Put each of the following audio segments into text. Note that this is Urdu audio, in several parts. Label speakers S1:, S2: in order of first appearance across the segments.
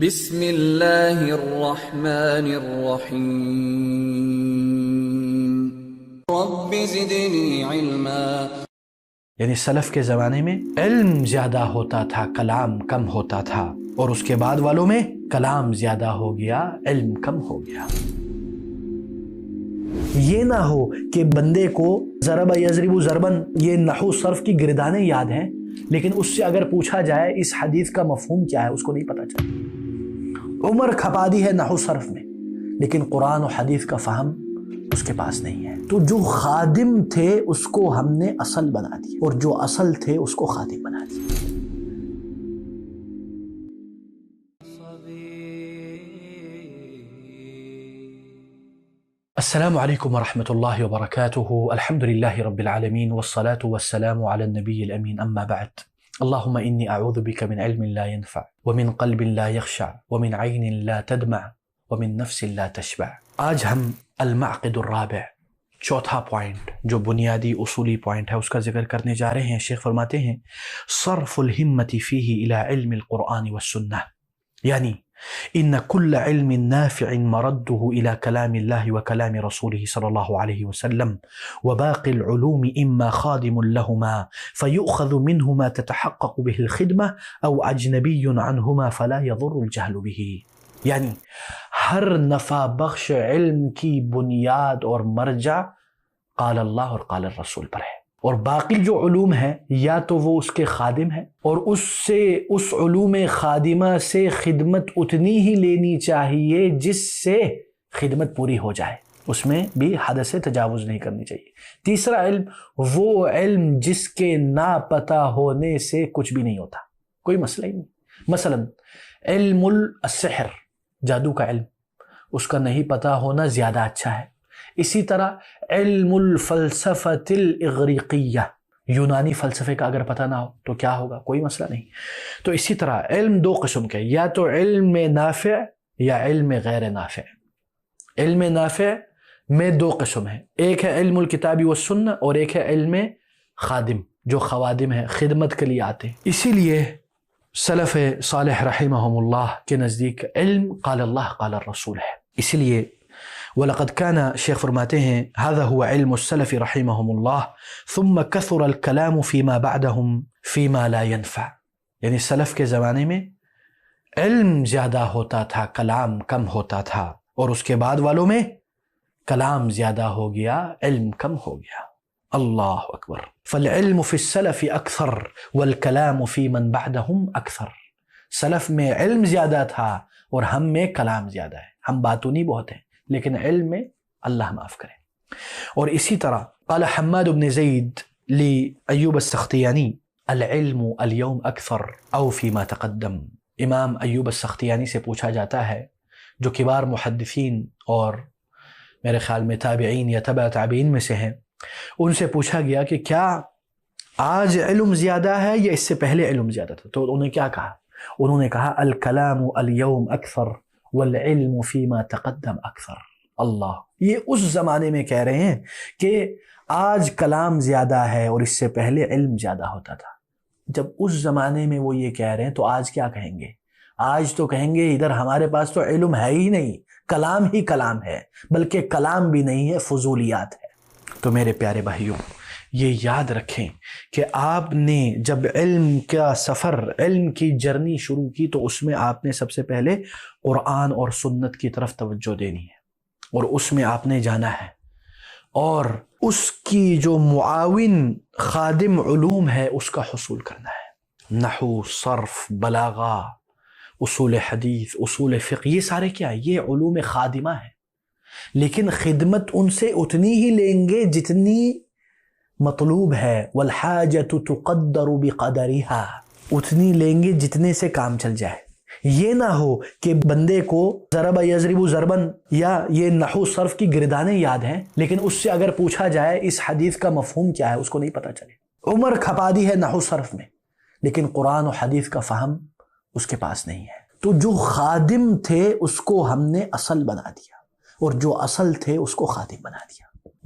S1: بسم اللہ الرحمن الرحیم رب زدنی علما۔
S2: یعنی سلف کے زمانے میں علم زیادہ ہوتا تھا، کلام کم ہوتا تھا، اور اس کے بعد والوں میں کلام زیادہ ہو گیا، علم کم ہو گیا۔ یہ نہ ہو کہ بندے کو ضرب یضرب ضربن یہ نحو صرف کی گردانیں یاد ہیں، لیکن اس سے اگر پوچھا جائے اس حدیث کا مفہوم کیا ہے اس کو نہیں پتا چلتا۔ عمر کھپا دی ہے نحو صرف میں، لیکن قرآن و حدیث کا فہم اس کے پاس نہیں ہے۔ تو جو خادم تھے اس کو ہم نے اصل بنا دی، اور جو اصل تھے اس کو خادم بنا دیا۔ السلام علیکم ورحمۃ اللہ وبرکاتہ۔ الحمد للہ رب العالمین والصلاة والسلام علی النبی الامین، اما بعد۔ اللہم انی اعوذ بک من علم لا ينفع ومن قلب لا يخشع ومن عین لا تدمع ومن نفس لا تشبع۔ آج ہم المعقد الرابع، چوتھا پوائنٹ جو بنیادی اصولی پوائنٹ ہے، اس کا ذکر کرنے جا رہے ہیں۔ شیخ فرماتے ہیں صرف الہمت فیہ الی علم القرآن والسنہ، یعنی ان کل علم نافع مرده الى کلام اللہ وکلام رسولہ صلی اللہ علیہ وسلم، وباقی العلوم اما خادم لہما فیؤخذ منه ما تتحقق به الخدمہ او اجنبی عنہما فلا یضر الجہل به۔ یعنی ہر نفع بخش علم کی بنیاد اور مرجع قال اللہ اور قال الرسول پر ہے، اور باقی جو علوم ہیں یا تو وہ اس کے خادم ہیں، اور اس علوم خادمہ سے خدمت اتنی ہی لینی چاہیے جس سے خدمت پوری ہو جائے، اس میں بھی حد سے تجاوز نہیں کرنی چاہیے۔ تیسرا علم وہ علم جس کے نہ پتہ ہونے سے کچھ بھی نہیں ہوتا، کوئی مسئلہ ہی نہیں۔ مثلا علم السحر، جادو کا علم، اس کا نہیں پتہ ہونا زیادہ اچھا ہے۔ اسی طرح علم الفلسفۃ الاغریقیہ، یونانی فلسفے کا اگر پتہ نہ ہو تو کیا ہوگا، کوئی مسئلہ نہیں۔ تو اسی طرح علم دو قسم کے، یا تو علم نافع یا علم غیر نافع۔ علم نافع میں دو قسم ہیں، ایک ہے علم الکتاب والسنہ اور ایک ہے علم خادم، جو خوادم ہیں، خدمت کے لیے آتے ہیں۔ اسی لیے سلف صالح رحمہم اللہ کے نزدیک علم قال اللہ قال الرسول ہے۔ اسی لیے وَلَقَدْ كَانَ، شیخ فرماتے ہیں هذا هو علم السلف رحمهم الله ثم كثر الكلام فيما بعدهم فيما لا ينفع۔ یعنی سلف کے زمانے میں علم زیادہ ہوتا تھا، کلام کم ہوتا تھا، اور اس کے بعد والوں میں کلام زیادہ ہو گیا، علم کم ہو گیا۔ اللہ اکبر۔ فالعلم في السلف اکثر والکلام في من بعدهم اکثر۔ سلف میں علم زیادہ تھا اور ہم میں کلام زیادہ ہے، ہم باتونی بہت ہیں لیکن علم میں اللہ معاف کرے۔ اور اسی طرح قال حماد بن زید لأیوب السختیانی العلم اليوم اکثر او فیما تقدم۔ امام ایوب السختیانی سے پوچھا جاتا ہے، جو کبار محدثین اور میرے خیال میں تابعین یا تبع تابعین میں سے ہیں، ان سے پوچھا گیا کہ کیا آج علم زیادہ ہے یا اس سے پہلے علم زیادہ تھا؟ تو انہوں نے کیا کہا؟ انہوں نے کہا الکلام اليوم اکثر والعلم فیما تقدم اکثر۔ اللہ، یہ اس زمانے میں کہہ رہے ہیں کہ آج کلام زیادہ ہے اور اس سے پہلے علم زیادہ ہوتا تھا۔ جب اس زمانے میں وہ یہ کہہ رہے ہیں تو آج کیا کہیں گے؟ آج تو کہیں گے ادھر ہمارے پاس تو علم ہے ہی نہیں، کلام ہی کلام ہے، بلکہ کلام بھی نہیں ہے، فضولیات ہے۔ تو میرے پیارے بھائیوں، یہ یاد رکھیں کہ آپ نے جب علم کا سفر، علم کی جرنی شروع کی تو اس میں آپ نے سب سے پہلے قرآن اور سنت کی طرف توجہ دینی ہے، اور اس میں آپ نے جانا ہے، اور اس کی جو معاون خادم علوم ہے اس کا حصول کرنا ہے۔ نحو، صرف، بلاغہ، اصول حدیث، اصول فقہ، یہ سارے کیا ہے؟ یہ علوم خادمہ ہیں، لیکن خدمت ان سے اتنی ہی لیں گے جتنی مطلوب ہے، والحاجۃ تقدر بقدرها، اتنی لیں گے جتنے سے کام چل جائے۔ یہ نہ ہو کہ بندے کو ضرب یضرب ضربن یا یہ نحو صرف کی گردانیں یاد ہیں، لیکن اس سے اگر پوچھا جائے اس حدیث کا مفہوم کیا ہے اس کو نہیں پتا چلے۔ عمر کھپا دی ہے نحو صرف میں، لیکن قرآن و حدیث کا فہم اس کے پاس نہیں ہے۔ تو جو خادم تھے اس کو ہم نے اصل بنا دیا، اور جو اصل تھے اس کو خادم بنا دیا۔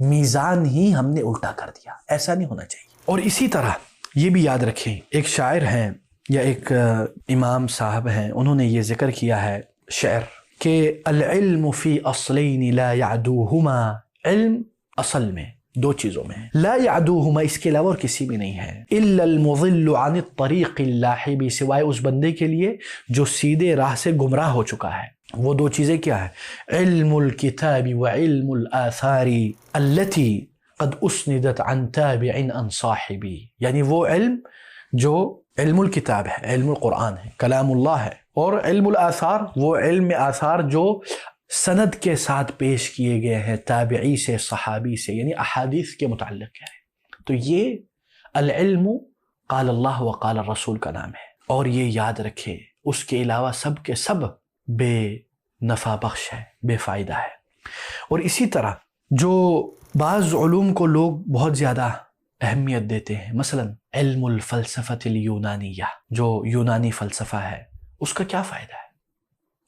S2: میزان ہی ہم نے الٹا کر دیا، ایسا نہیں ہونا چاہیے۔ اور اسی طرح یہ بھی یاد رکھیں، ایک شاعر ہیں یا ایک امام صاحب ہیں، انہوں نے یہ ذکر کیا ہے شعر کہ العلم فی اصلین لا یعدوہما، علم اصل میں دو چیزوں میں لا یعدوہما، اس کے علاوہ اور کسی میں نہیں ہے، الا المضل عن الطریق اللاحب، سوائے اس بندے کے لیے جو سیدھے راہ سے گمراہ ہو چکا ہے۔ وہ دو چیزیں کیا ہے؟ علم الکتاب وعلم الآثار التي قد اسندت عن تابع عن صاحبی، یعنی وہ علم جو علم الکتاب ہے، علم القرآن ہے، کلام اللہ ہے، اور علم الآثار وہ علم آثار جو سند کے ساتھ پیش کیے گئے ہیں تابعی سے، صحابی سے، یعنی احادیث کے متعلق ہے۔ تو یہ العلم قال اللہ وقال الرسول کا نام ہے، اور یہ یاد رکھے اس کے علاوہ سب کے سب بے نفع بخش ہے، بے فائدہ ہے۔ اور اسی طرح جو بعض علوم کو لوگ بہت زیادہ اہمیت دیتے ہیں، مثلا علم الفلسفۃ الیونانیہ، جو یونانی فلسفہ ہے، اس کا کیا فائدہ ہے؟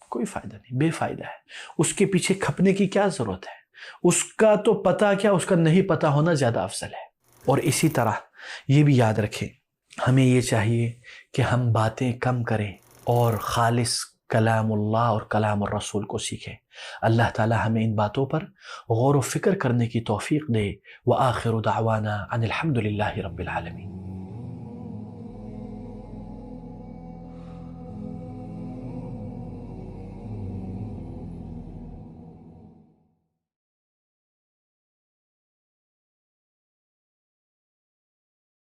S2: کوئی فائدہ نہیں، بے فائدہ ہے۔ اس کے پیچھے کھپنے کی کیا ضرورت ہے؟ اس کا تو پتہ کیا، اس کا نہیں پتہ ہونا زیادہ افضل ہے۔ اور اسی طرح یہ بھی یاد رکھیں، ہمیں یہ چاہیے کہ ہم باتیں کم کریں اور خالص کلام اللہ اور کلام الرسول کو سیکھیں۔ اللہ تعالی ہمیں ان باتوں پر غور و فکر کرنے کی توفیق دے۔ وآخر دعوانا ان الحمد للہ رب العالمین۔